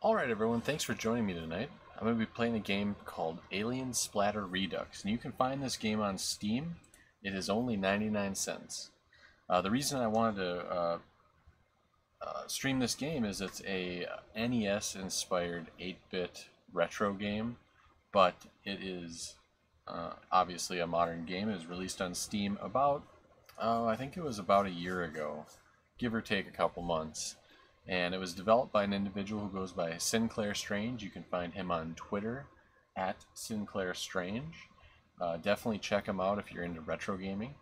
Alright everyone, thanks for joining me tonight. I'm going to be playing a game called Alien Splatter Redux, and you can find this game on Steam. It is only 99 cents. The reason I wanted to stream this game is it's a NES-inspired 8-bit retro game, but it is obviously a modern game. It was released on Steam about, I think it was about a year ago, give or take a couple months. And it was developed by an individual who goes by Sinclair Strange. You can find him on Twitter at Sinclair Strange. Definitely check him out if you're into retro gaming.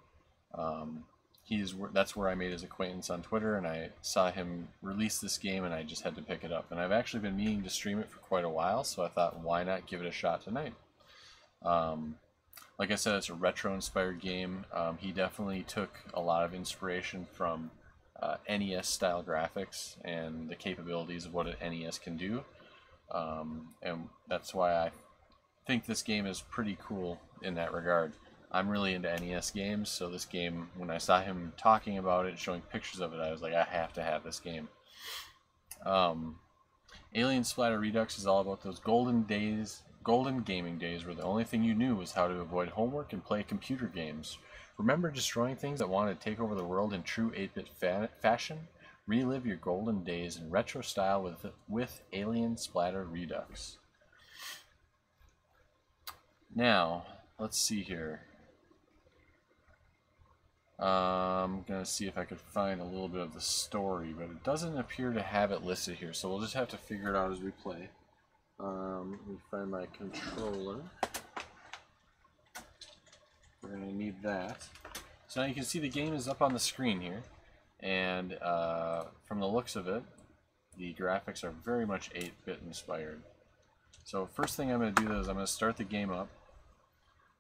That's where I made his acquaintance on Twitter, and I saw him release this game, and I just had to pick it up. And I've actually been meaning to stream it for quite a while, so I thought, why not give it a shot tonight? Like I said, it's a retro-inspired game. He definitely took a lot of inspiration from NES style graphics and the capabilities of what an NES can do, and that's why I think this game is pretty cool in that regard. I'm really into NES games, so this game, when I saw him talking about it, showing pictures of it, I was like, I have to have this game. Alien Splatter Redux is all about those golden gaming days where the only thing you knew was how to avoid homework and play computer games. Remember destroying things that wanted to take over the world in true 8-bit fashion? Relive your golden days in retro style with Alien Splatter Redux. Now, let's see here. I'm going to see if I could find a little bit of the story, but it doesn't appear to have it listed here, so we'll just have to figure it out as we play. Let me find my controller. We're going to need that. So now you can see the game is up on the screen here, and from the looks of it, the graphics are very much 8-bit inspired. So first thing I'm going to do is I'm going to start the game up.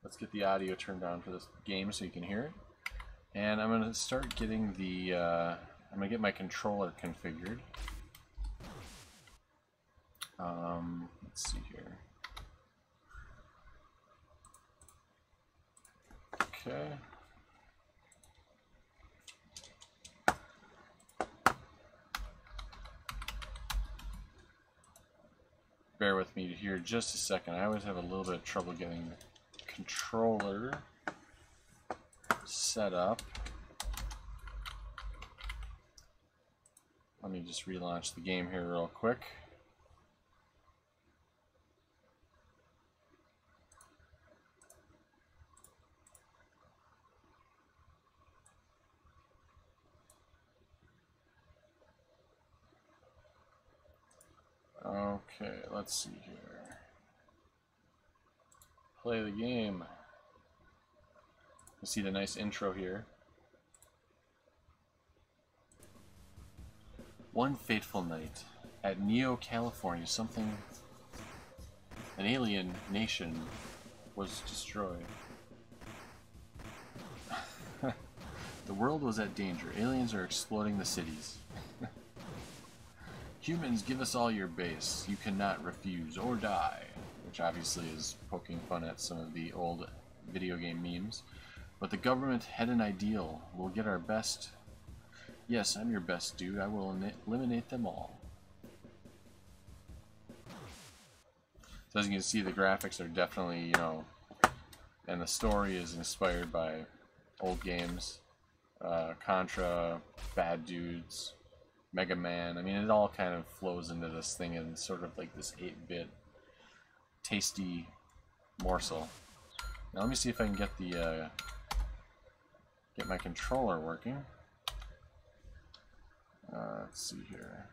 Let's get the audio turned down for this game so you can hear it. And I'm going to start getting the, I'm going to get my controller configured. Let's see here. Okay. Bear with me here just a second. I always have a little bit of trouble getting the controller set up. Let me just relaunch the game here real quick. Okay, let's see here. Play the game. You see the nice intro here. One fateful night at Neo, California, an alien nation was destroyed. The world was at danger. Aliens are exploding the cities. Humans, give us all your base. You cannot refuse or die. Which obviously is poking fun at some of the old video game memes. But the government had an ideal. We'll get our best. Yes, I'm your best dude. I will eliminate them all. So as you can see, the graphics are definitely, you know, and the story is inspired by old games. Contra, Bad Dudes, Mega Man. I mean, it all kind of flows into this thing in sort of like this 8-bit tasty morsel. Now let me see if I can get the get my controller working. Let's see here.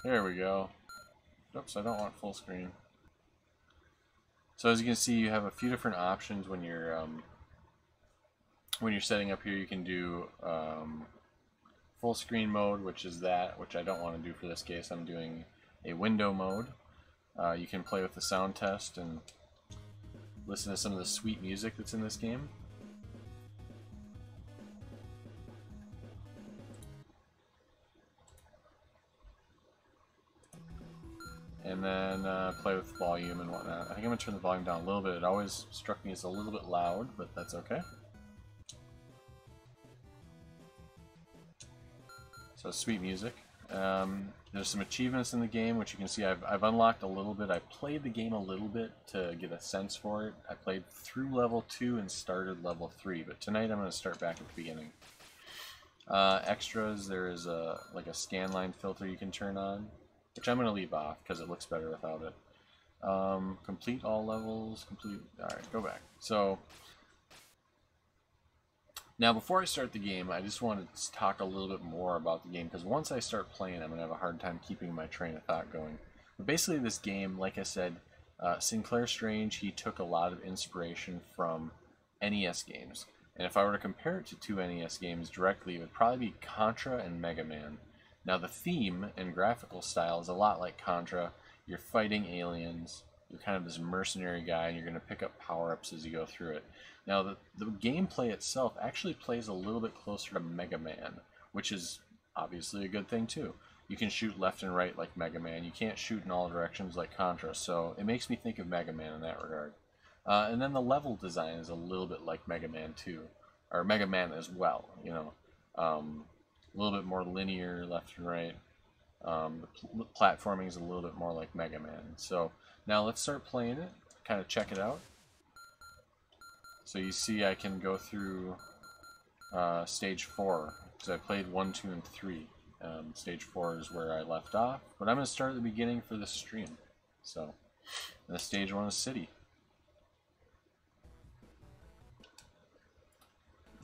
There we go. Oops, I don't want full screen. So as you can see, you have a few different options when you're setting up here. You can do full screen mode, which is that, which I don't want to do for this case. I'm doing a window mode. You can play with the sound test and listen to some of the sweet music that's in this game. And then play with volume and whatnot. I think I'm going to turn the volume down a little bit. It always struck me as a little bit loud, but that's okay. So sweet music. There's some achievements in the game, which you can see I've unlocked a little bit. I played the game a little bit to get a sense for it. I played through level 2 and started level 3, but tonight I'm going to start back at the beginning. Extras, there is like a scan line filter you can turn on, which I'm going to leave off because it looks better without it. Complete all levels, alright, go back. So, now, before I start the game, I just want to talk a little bit more about the game, because once I start playing, I'm going to have a hard time keeping my train of thought going. But basically, this game, like I said, Sinclair Strange, he took a lot of inspiration from NES games. And if I were to compare it to two NES games directly, it would probably be Contra and Mega Man. Now, the theme and graphical style is a lot like Contra. You're fighting aliens. You're kind of this mercenary guy, and you're going to pick up power-ups as you go through it. Now, the gameplay itself actually plays a little bit closer to Mega Man, which is obviously a good thing, too. You can shoot left and right like Mega Man. You can't shoot in all directions like Contra, so it makes me think of Mega Man in that regard. And then the level design is a little bit like Mega Man, too. Or Mega Man as well, you know. A little bit more linear left and right. The platforming is a little bit more like Mega Man. So, now let's start playing it, kind of check it out. So you see I can go through stage 4, because I played 1, 2, and 3. Stage 4 is where I left off, but I'm going to start at the beginning for this stream. So, the stage 1 is City.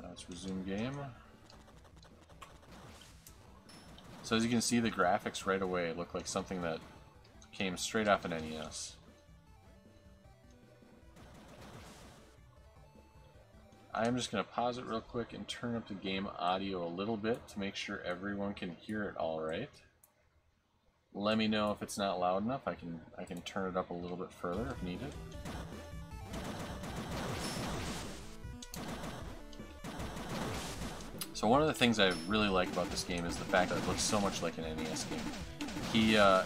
Let's resume game. So as you can see, the graphics right away look like something that came straight off an NES. I'm just going to pause it real quick and turn up the game audio a little bit to make sure everyone can hear it all right. Let me know if it's not loud enough. I can turn it up a little bit further if needed. So one of the things I really like about this game is the fact that it looks so much like an NES game.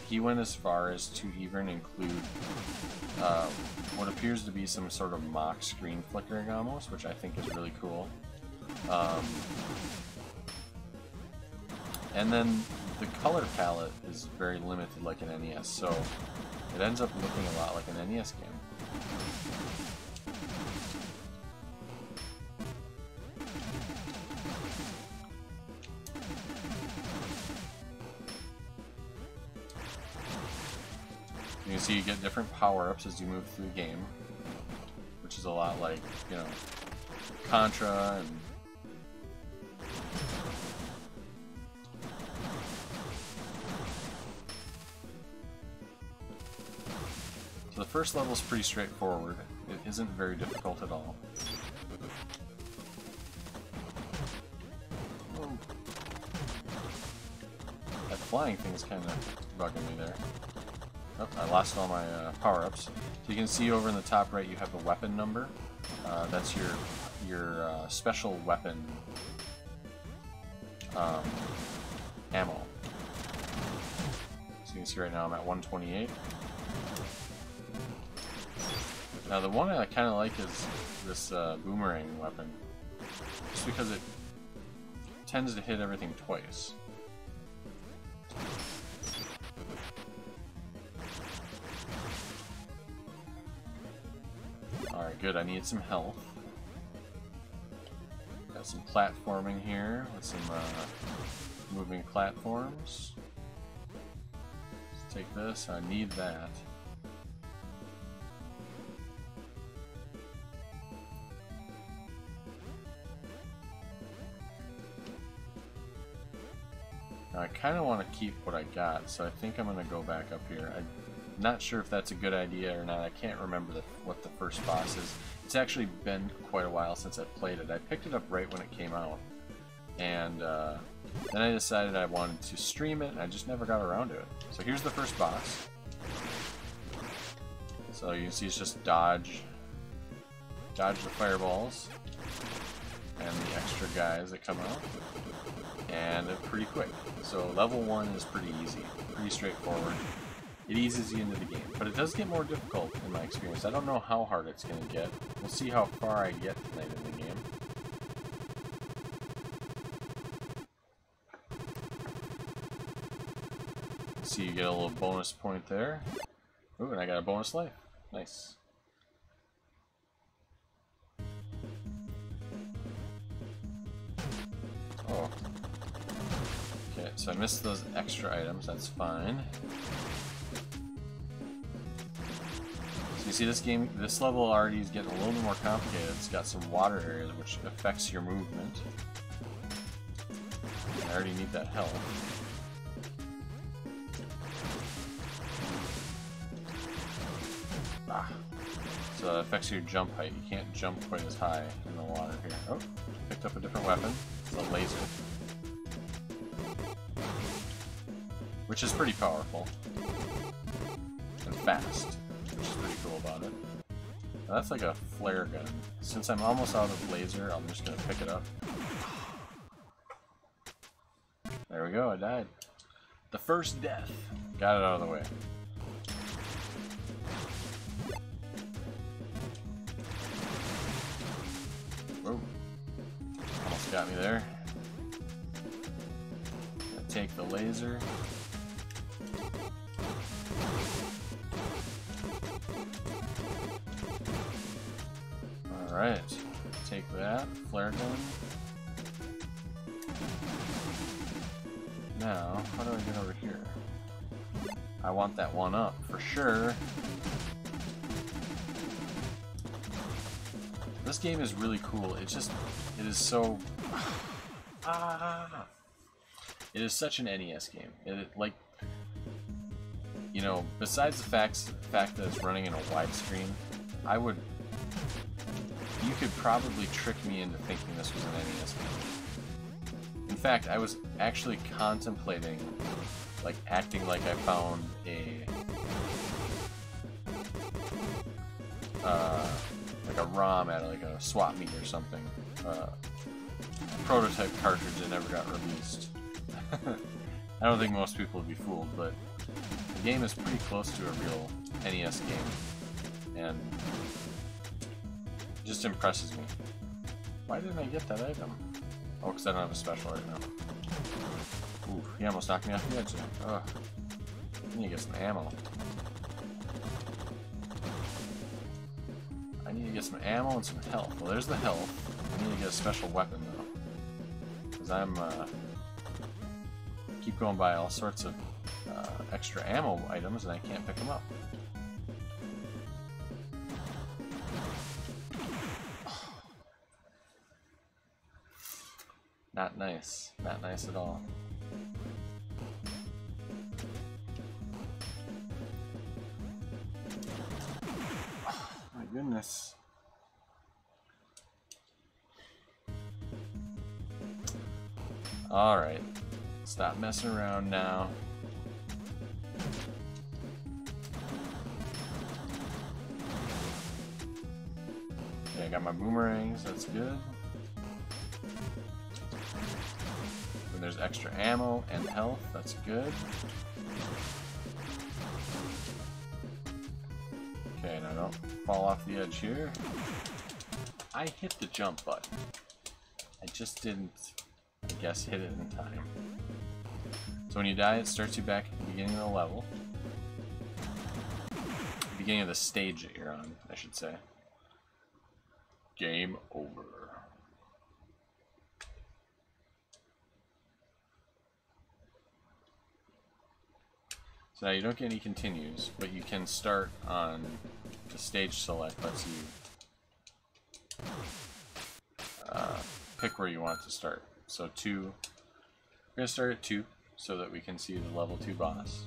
He went as far as to even include what appears to be some sort of mock screen flickering almost, which I think is really cool. And then the color palette is very limited like an NES, so it ends up looking a lot like an NES game. You can see you get different power-ups as you move through the game, which is a lot like, you know, Contra and so the first level is pretty straightforward. It isn't very difficult at all. That flying thing is kind of bugging me there. Oh, I lost all my power-ups. So you can see over in the top right you have the weapon number. That's your special weapon ammo. So you can see right now I'm at 128. Now the one I kind of like is this boomerang weapon, just because it tends to hit everything twice. Alright, good. I need some health. Got some platforming here with some moving platforms. Let's take this. I need that. Now, I kind of want to keep what I got, so I think I'm going to go back up here. I'm not sure if that's a good idea or not. I can't remember what the first boss is. It's actually been quite a while since I played it. I picked it up right when it came out, and then I decided I wanted to stream it, and I just never got around to it. So here's the first boss. So you can see it's just dodge the fireballs and the extra guys that come out, and they're pretty quick. So level 1 is pretty easy, pretty straightforward. It eases you into the game, but it does get more difficult in my experience. I don't know how hard it's going to get. We'll see how far I get tonight in the game. See, you get a little bonus point there. Ooh, and I got a bonus life. Nice. Oh. Okay, so I missed those extra items, that's fine. So you see this level already is getting a little bit more complicated. It's got some water areas which affects your movement. I already need that health. Ah. So that affects your jump height. You can't jump quite as high in the water here. Oh, picked up a different weapon. It's a laser. Which is pretty powerful. And fast. Which is pretty cool about it. Now that's like a flare gun. Since I'm almost out of laser, I'm just gonna pick it up. There we go, I died. The first death. Got it out of the way. Whoa. Almost got me there. Gonna take the laser. Alright. Take that. Flare gun. Now, how do I get over here? I want that one up for sure. This game is really cool. It is so... It is such an NES game. Like, you know, besides the fact that it's running in a widescreen, you could probably trick me into thinking this was an NES game. In fact, I was actually contemplating, like, acting like I found like a ROM at like a swap meet or something. Prototype cartridge that never got released. I don't think most people would be fooled, but the game is pretty close to a real NES game, and it just impresses me. Why didn't I get that item? Oh, because I don't have a special right now. Ooh, he almost knocked me off the edge there. Ugh. I need to get some ammo. I need to get some ammo and some health. Well, there's the health. I need to get a special weapon, though. Because I'm, keep going by all sorts of extra ammo items, and I can't pick them up. Not nice. Not nice at all. Oh, my goodness. Alright. Stop messing around now. Okay, I got my boomerangs. That's good. And there's extra ammo and health, that's good. Okay, now don't fall off the edge here. I hit the jump button. I just didn't, I guess, hit it in time. So when you die, it starts you back at the beginning of the level. The beginning of the stage that you're on, I should say. Game over. So now you don't get any continues, but you can start on the stage select lets you pick where you want to start. So 2, we're going to start at 2 so that we can see the level 2 boss.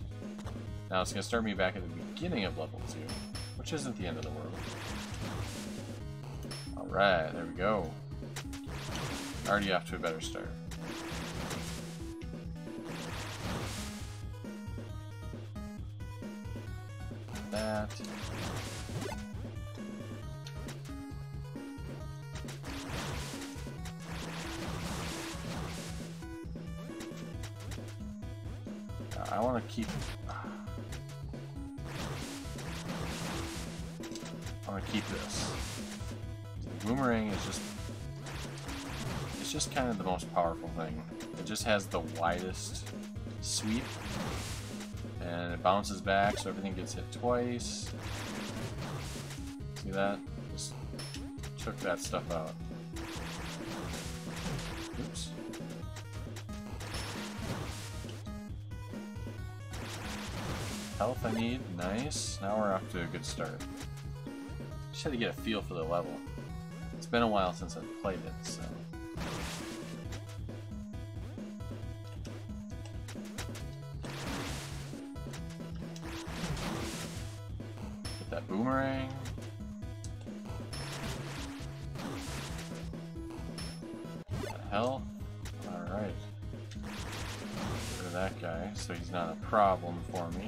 Now it's going to start me back at the beginning of level 2, which isn't the end of the world. Alright, there we go. Already off to a better start. That. I want to keep. I want to keep this. The boomerang is just—it's just kind of the most powerful thing. It just has the widest sweep. And it bounces back, so everything gets hit twice. See that? Just took that stuff out. Oops. Health I need, nice. Now we're off to a good start. Just had to get a feel for the level. It's been a while since I've played it, so. Get that boomerang. That health. Alright. Get rid of that guy, so he's not a problem for me.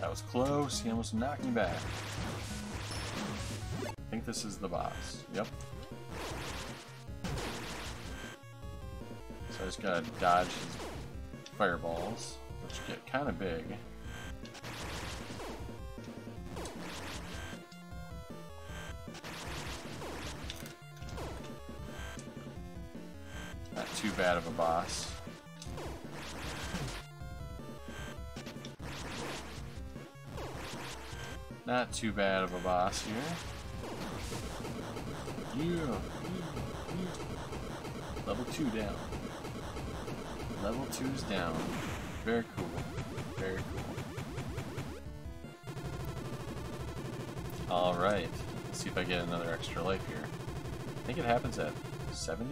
That was close, he almost knocked me back. I think this is the boss. Yep. So I just gotta dodge his fireballs, which get kind of big. Not too bad of a boss. Not too bad of a boss here. Yeah. Level 2 down. Level 2's down. Very cool. Very cool. Alright. Let's see if I get another extra life here. I think it happens at 70?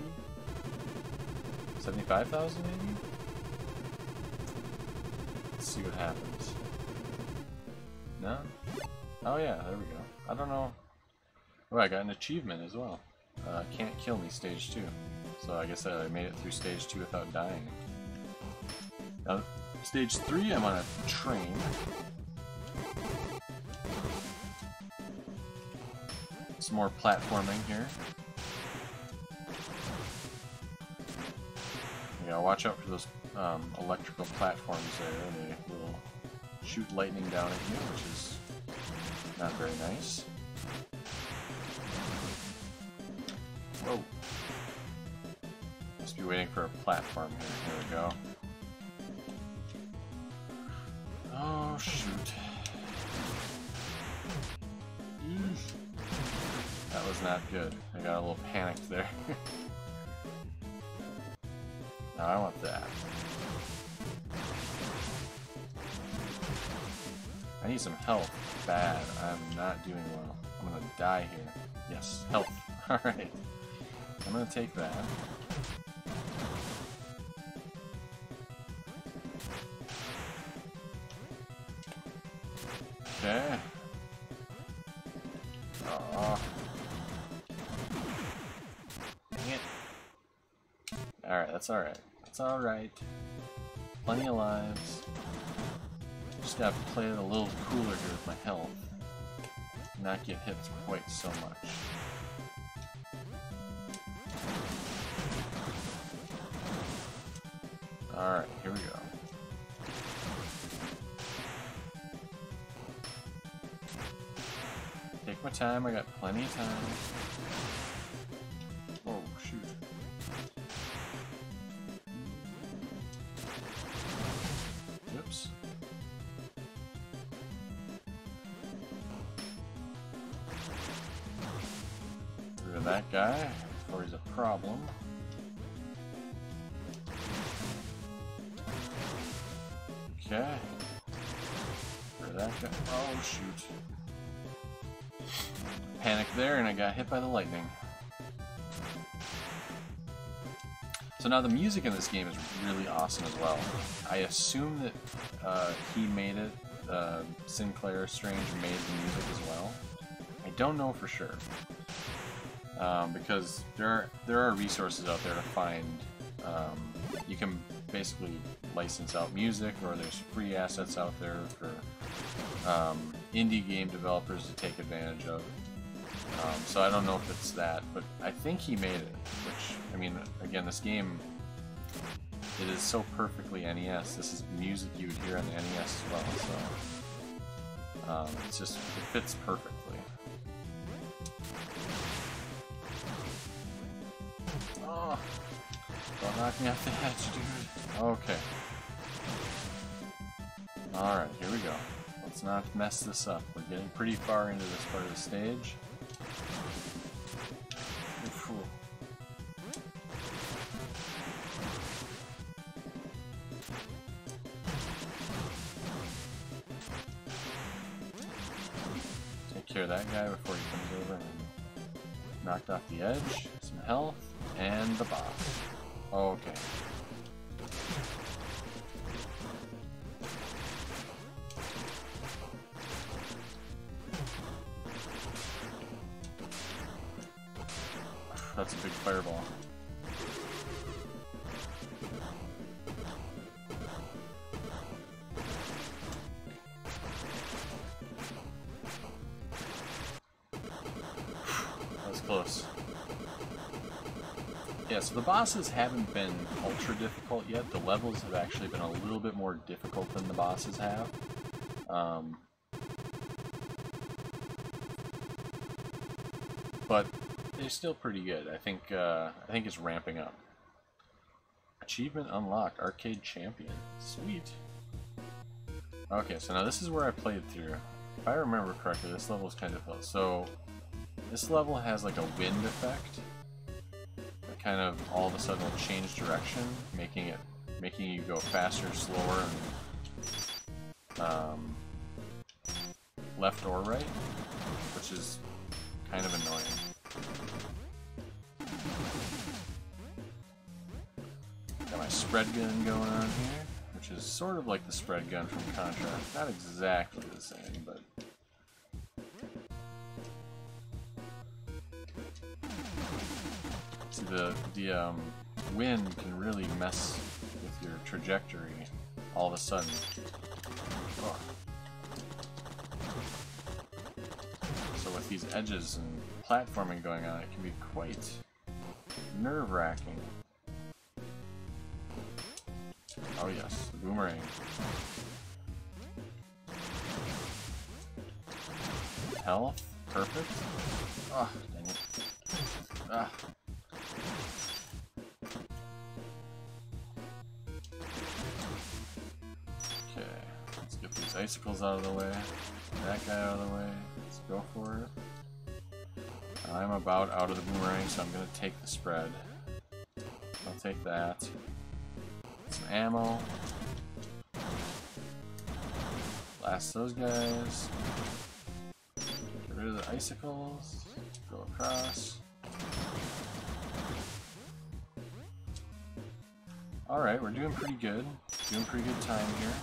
75,000 maybe? Let's see what happens. No? Oh yeah, there we go. I don't know. Oh, I got an achievement as well. Can't kill me, stage 2. So I guess I made it through stage 2 without dying. Now, stage 3, I'm on a train. Some more platforming here. You gotta watch out for those electrical platforms there. They will shoot lightning down at you, which is not very nice. Whoa. Must be waiting for a platform here. Here we go. Oh, shoot. That was not good. I got a little panicked there. Now I want that. I need some health. Bad. I'm not doing well. I'm gonna die here. Yes, health. Alright. I'm gonna take that. Okay. Aww. Dang it. Alright, that's alright. That's alright. Plenty of lives. Just gotta play it a little cooler here with my health. Not get hit quite so much. Alright, here we go. Take my time, I got plenty of time. Oh, shoot. Oops. Get rid of that guy before he's a problem. Okay. Get rid of that guy. Oh, shoot. Panicked there and I got hit by the lightning. So now the music in this game is really awesome as well. I assume that he made it, Sinclair Strange made the music as well. I don't know for sure. Because there are resources out there to find. You can basically license out music, or there's free assets out there for indie game developers to take advantage of. So I don't know if it's that, but I think he made it, which, I mean, again, this game, it is so perfectly NES. This is music you would hear on the NES as well, so it's just, it fits perfectly. Don't knock me off the edge, dude. Okay. Alright, here we go. Let's not mess this up. We're getting pretty far into this part of the stage. Oof. Take care of that guy before he comes over and knocked off the edge. Some health, and the boss. Okay. That's a big fireball. That was close. Yeah, so the bosses haven't been ultra difficult yet. The levels have actually been a little bit more difficult than the bosses have. But they're still pretty good. I think it's ramping up. Achievement unlocked, Arcade Champion. Sweet. Okay, so now this is where I played through. If I remember correctly, this level is kind of difficult. So this level has like a wind effect that kind of all of a sudden will change direction, making you go faster, slower, and left or right, which is kind of annoying. Got my spread gun going on here, which is sort of like the spread gun from Contra. Not exactly the same, but... See, the wind can really mess with your trajectory all of a sudden. Oh. So with these edges and platforming going on, it can be quite nerve-wracking. Oh yes, the boomerang. Health, perfect. Ah, oh, dang it. Ah. Okay, let's get these icicles out of the way. That guy out of the way. Let's go for it. I'm about out of the boomerang, so I'm gonna take the spread. I'll take that. Some ammo. Blast those guys. Get rid of the icicles. Go across. Alright, we're doing pretty good. Doing pretty good time here.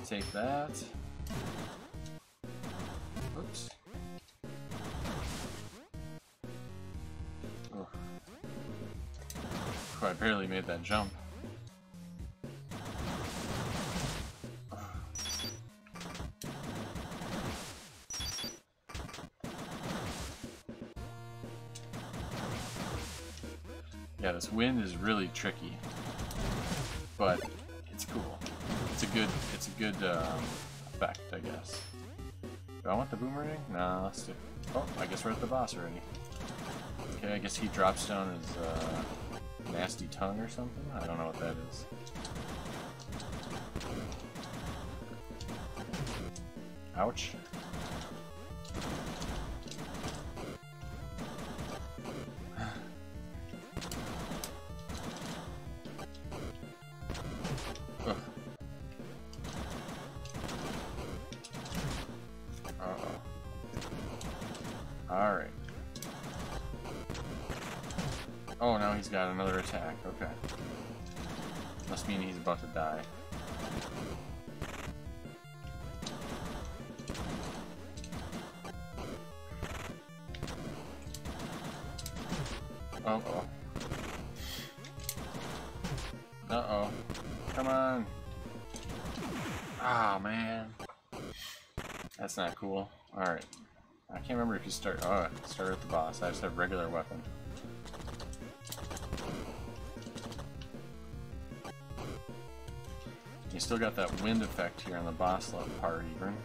Take that. Oops. Oh. I barely made that jump. Yeah, this wind is really tricky, but it's cool. It's a good effect, I guess. Do I want the boomerang? No, let's do. Oh, I guess we're at the boss already. Okay, I guess he drops down his nasty tongue or something. I don't know what that is. Ouch. Alright. Oh, now he's got another attack. Okay. Must mean he's about to die. Uh-oh. Uh-oh. Come on. Ah, man. That's not cool. Alright. I can't remember if you start... Oh, start with the boss. I just have regular weapon. You still got that wind effect here on the boss level part even.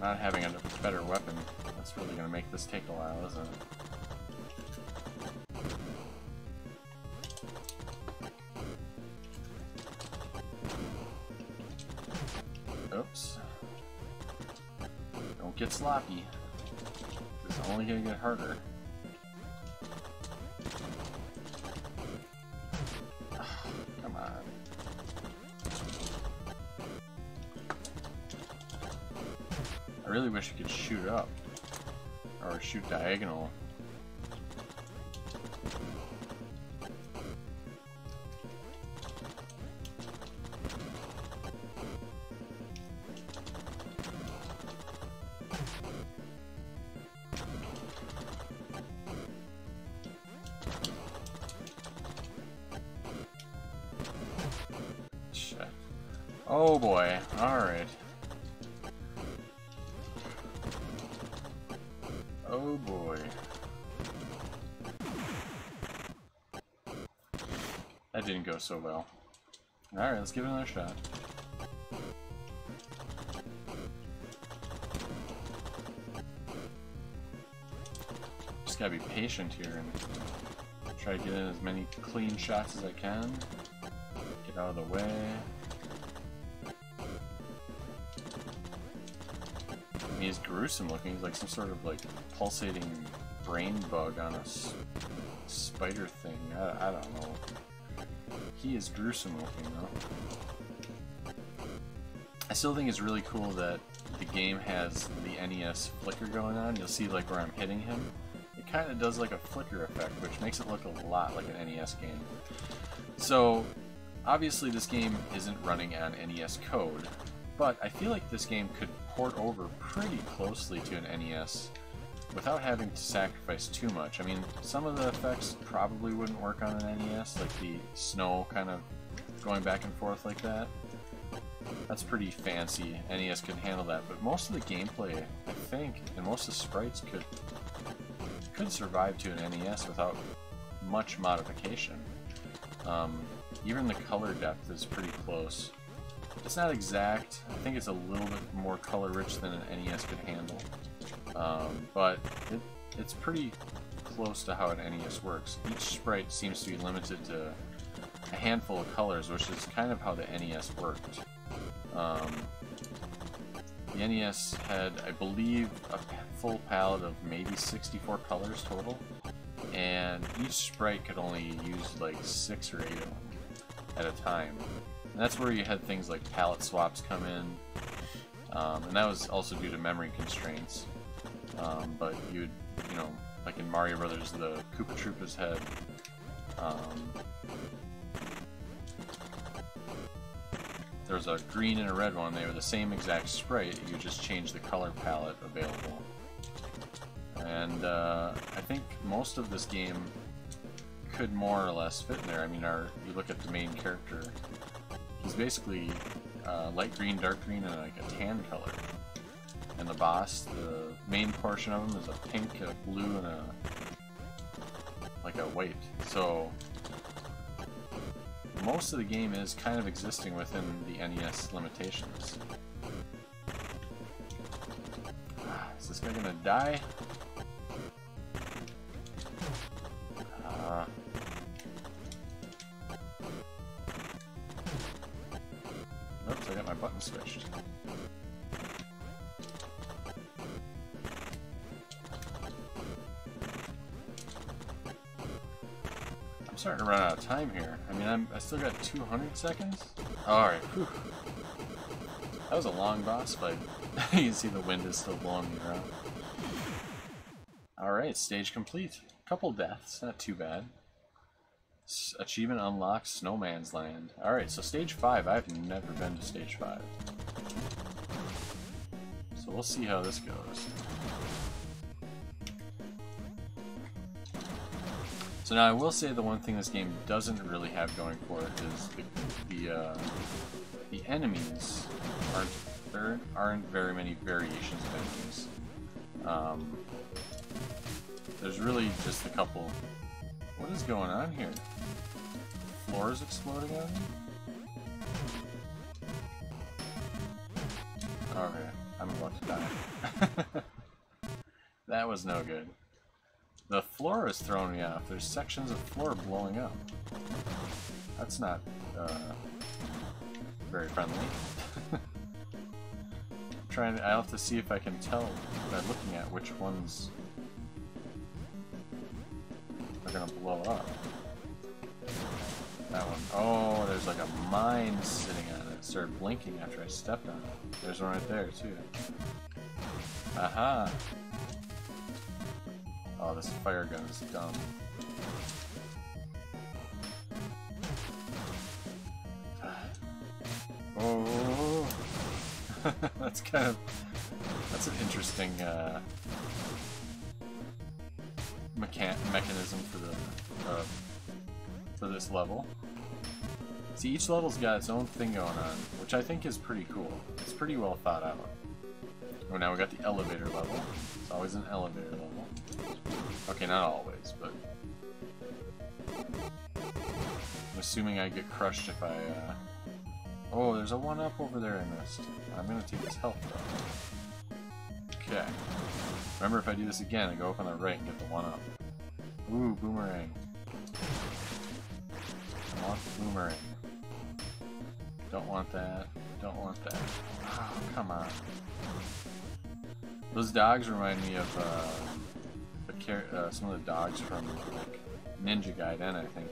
Not having a better weapon, that's really going to make this take a while, isn't it? Oops. Don't get sloppy. It's only going to get harder. Come on. I really wish you could shoot up. Or shoot diagonal. Shit. Oh boy, alright. Oh boy. That didn't go so well. Alright, let's give it another shot. Just gotta be patient here and try to get in as many clean shots as I can. Get out of the way. He's gruesome looking. He's like some sort of like pulsating brain bug on a spider thing. I don't know. He is gruesome looking though. I still think it's really cool that the game has the NES flicker going on. You'll see like where I'm hitting him. It kind of does like a flicker effect, which makes it look a lot like an NES game. So obviously this game isn't running on NES code, but I feel like this game could port over pretty closely to an NES without having to sacrifice too much. I mean, some of the effects probably wouldn't work on an NES, like the snow kind of going back and forth like that. That's pretty fancy. NES could handle that, but most of the gameplay, I think, and most of the sprites could survive to an NES without much modification. Even the color depth is pretty close. It's not exact. I think it's a little bit more color rich than an NES could handle. But it's pretty close to how an NES works. Each sprite seems to be limited to a handful of colors, which is kind of how the NES worked. The NES had, I believe, a full palette of maybe 64 colors total, and each sprite could only use like 6 or 8 of them at a time. And that's where you had things like palette swaps come in, and that was also due to memory constraints. But you know, like in Mario Brothers, the Koopa Troopas had there was a green and a red one. They were the same exact sprite, you just changed the color palette available. And I think most of this game could more or less fit in there. I mean, you look at the main character, he's basically light green, dark green, and like a tan color. And the boss, the main portion of him is a pink, a blue, and like a white. So most of the game is kind of existing within the NES limitations. Is this guy gonna die? Oops, I got my button switched. I'm starting to run out of time here. I mean, I still got 200 seconds? Alright, whew. That was a long boss fight. You can see the wind is still blowing me around. Alright, stage complete. Couple deaths, not too bad. Achievement unlocked, Snowman's Land. Alright, so stage 5. I've never been to stage 5. So we'll see how this goes. So now I will say the one thing this game doesn't really have going for it is the enemies aren't very many variations of enemies. There's really just a couple What is going on here? The floor is exploding on me? Okay, I'm about to die. That was no good. The floor is throwing me off. There's sections of floor blowing up. That's not very friendly. I have to see if I can tell by looking at which ones are gonna blow up. That one. Oh, there's like a mine sitting on it. It started blinking after I stepped on it. There's one right there too. Aha! Oh, this fire gun is dumb. Oh, that's an interesting mechanism for this level. See, each level's got its own thing going on, which I think is pretty cool. It's pretty well thought out. Oh, now we got the elevator level. It's always an elevator level. Okay, not always, but I'm assuming I get crushed if I. Oh, there's a 1-up over there I missed. I'm gonna take his health though. Okay. Remember, if I do this again, I go up on the right and get the 1-up. Ooh, boomerang. I want the boomerang. Don't want that. Don't want that. Oh, come on. Those dogs remind me of some of the dogs from like Ninja Gaiden, I think.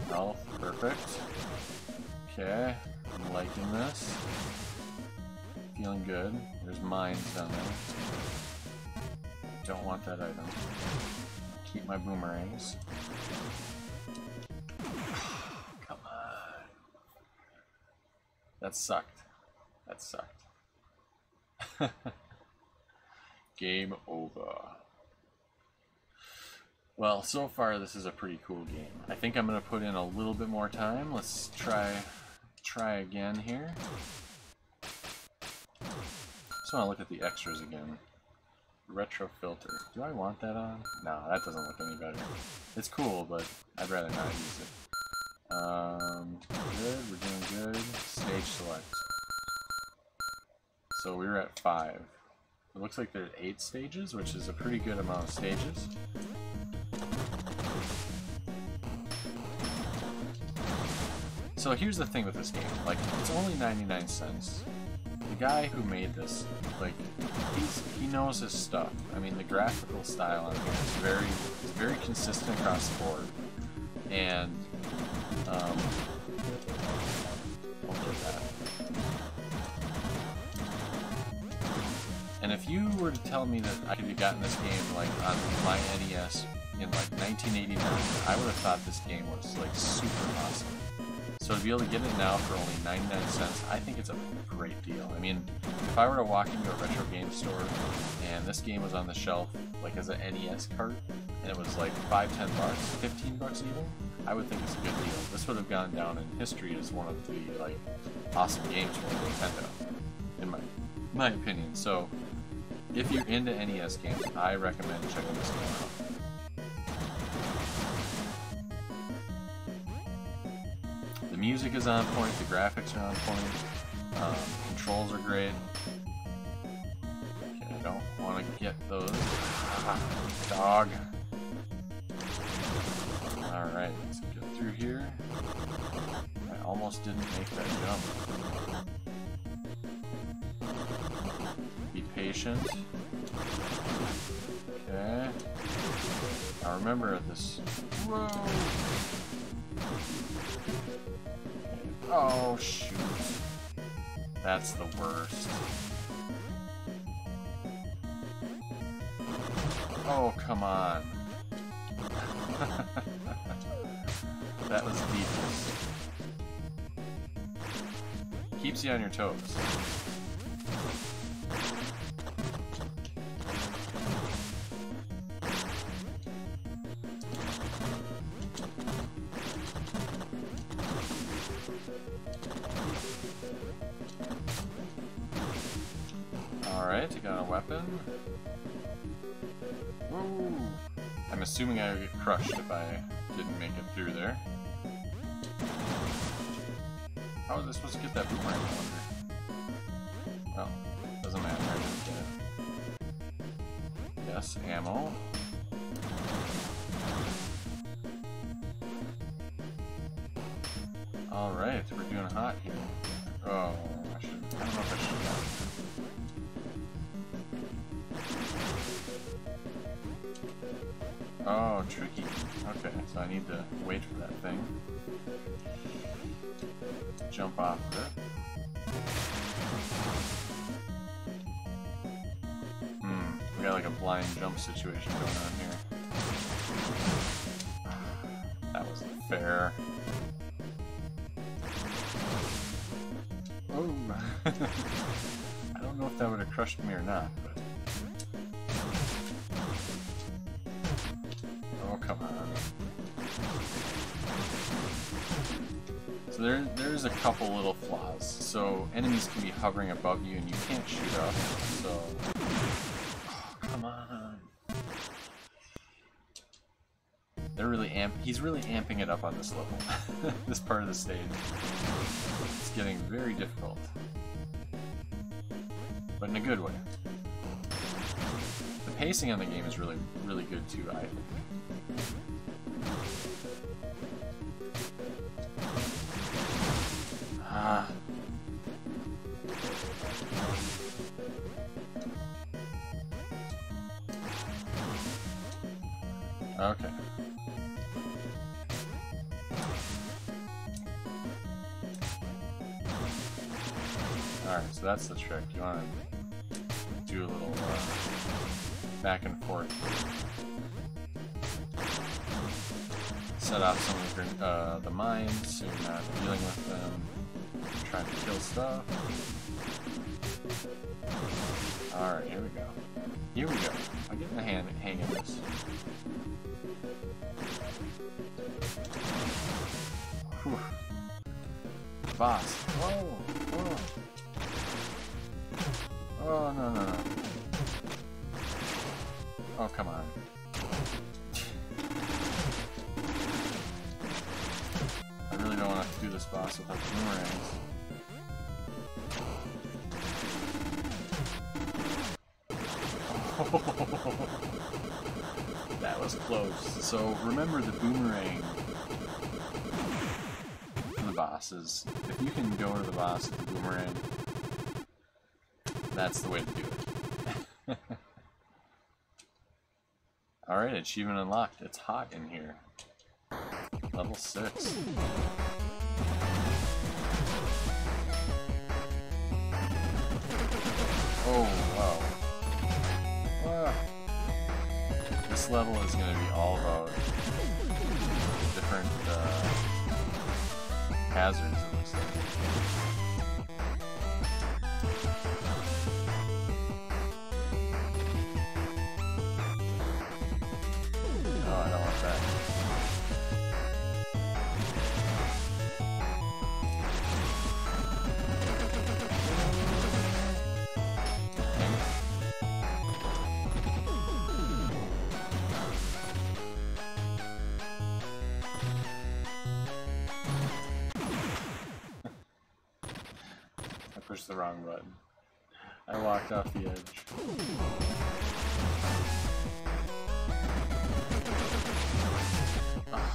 Health, perfect. Okay, I'm liking this. Feeling good. There's mines down there. Don't want that item. Keep my boomerangs. Come on. That sucked. That sucked. Game over. Well, so far this is a pretty cool game. I think I'm gonna put in a little bit more time. Let's try again here. Just wanna look at the extras again. Retro filter. Do I want that on? No, that doesn't look any better. It's cool, but I'd rather not use it. Good, we're doing good. Stage select. So we were at 5. It looks like there's 8 stages, which is a pretty good amount of stages. So here's the thing with this game, like, it's only 99 cents. The guy who made this, like, he knows his stuff. I mean, the graphical style on here is very consistent across the board. And, we'll get that. And if you were to tell me that I could have gotten this game, like, on my NES in, like, 1989, I would have thought this game was, like, super awesome. So to be able to get it now for only 99 cents, I think it's a great deal. I mean, if I were to walk into a retro game store and this game was on the shelf, like as an NES cart, and it was like $5, $10, $15 even, I would think it's a good deal. This would have gone down in history as one of the like awesome games from Nintendo, in my opinion. So if you're into NES games, I recommend checking this game out. The music is on point, the graphics are on point, controls are great. Okay, I don't want to get those. Dog. Alright, let's get through here. I almost didn't make that jump. Be patient. Okay. Now remember this. Whoa! Oh, shoot. That's the worst. Oh, come on. That was devious. Keeps you on your toes. Alright, I got a weapon. I'm assuming I would get crushed if I didn't make it through there. How was I supposed to get that boomerang, I wonder? Well, doesn't matter, I didn't get it. Yes, ammo. Alright, we're doing hot here. Oh, I don't know if I should have. Oh, tricky. Okay, so I need to wait for that thing. Jump off of it. We got like a blind jump situation going on here. That wasn't fair. Oh! I don't know if that would have crushed me or not, but... Oh, come on. So there's a couple little flaws. So enemies can be hovering above you and you can't shoot up, so... Oh, come on. He's really amping it up on this level. This part of the stage. It's getting very difficult. But in a good way. The pacing on the game is really, really good too, I think. Okay. Alright, so that's the trick. You want to do a little back and forth. Set off some of the mines so you're not dealing with them. You're trying to kill stuff. Alright, here we go. Here we go. I'm getting the hang of this. Whew. Boss. Whoa! Whoa! Oh, no, no, no. Oh, come on. I really don't want to do this boss without boomerangs. That was close. So remember the boomerang from the bosses. If you can go to the boss with the boomerang, that's the way to do it. Alright, achievement unlocked. It's hot in here. Level 6. Oh, wow. This level is going to be all about different hazards, it looks like. Oh, I don't want that. Pushed the wrong button. I walked off the edge. Oh.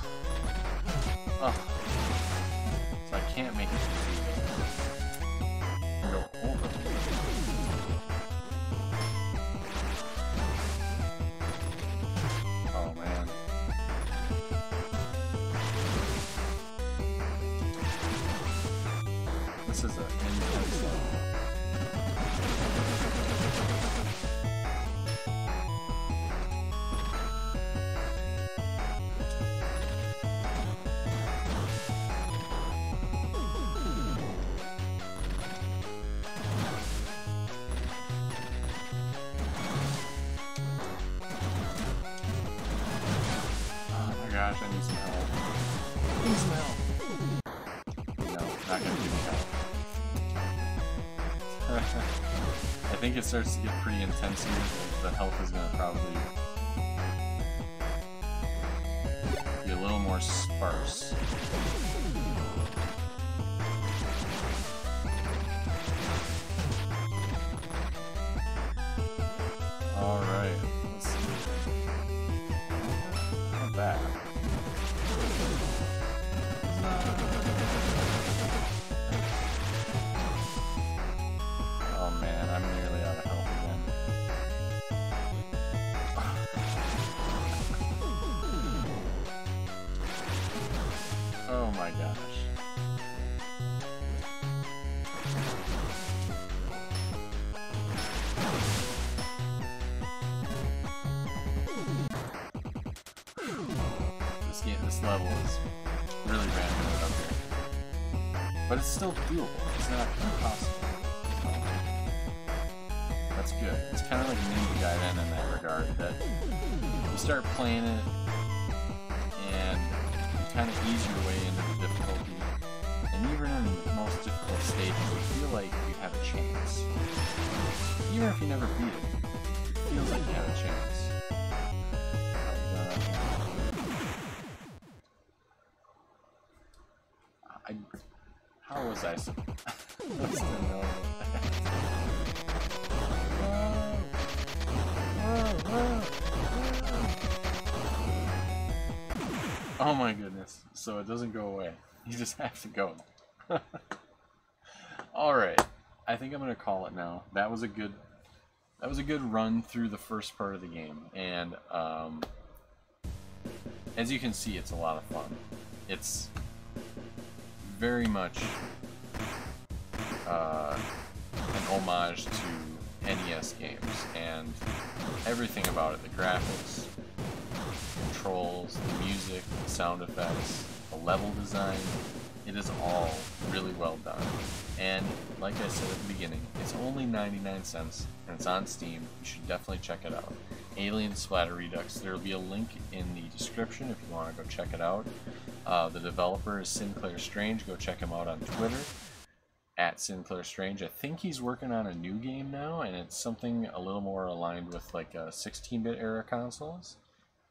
Oh. So I can't make it. Go over. Oh man. This is an intense level. Oh my gosh, I need some help. I need some help. No, not gonna give me help. I think it starts to get pretty intense here. The health is going to probably more sparse. Alright, let's see. Not bad. Oh man, I'm nearly out of health again. Oh my gosh. This level is really random up here. But it's still doable. It's not impossible. That's good. It's kind of like Ninja Gaiden in that regard, that you start playing it and you kind of ease your way into the difficulty. And even in the most difficult stages, you feel like you have a chance. Even if you never beat it, it feels like you have a chance. How was I supposed to know? Oh my goodness. So it doesn't go away. You just have to go. Alright. I think I'm gonna call it now. That was a good run through the first part of the game. And as you can see, it's a lot of fun. It's very much an homage to NES games, and everything about it, the graphics, controls, the music, the sound effects, the level design, it is all really well done. And like I said at the beginning, it's only 99 cents and it's on Steam. You should definitely check it out. Alien Splatter Redux. There will be a link in the description if you want to go check it out. The developer is Sinclair Strange. Go check him out on Twitter at Sinclair Strange. I think he's working on a new game now, and it's something a little more aligned with like 16-bit era consoles.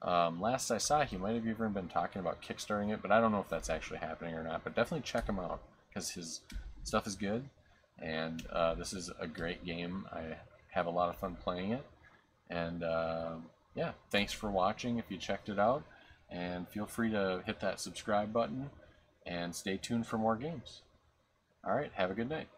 Last I saw, he might have even been talking about kickstarting it, but I don't know if that's actually happening or not. But definitely check him out because his stuff is good, and this is a great game. I have a lot of fun playing it, and yeah, thanks for watching if you checked it out, and feel free to hit that subscribe button and stay tuned for more games. Alright, have a good night.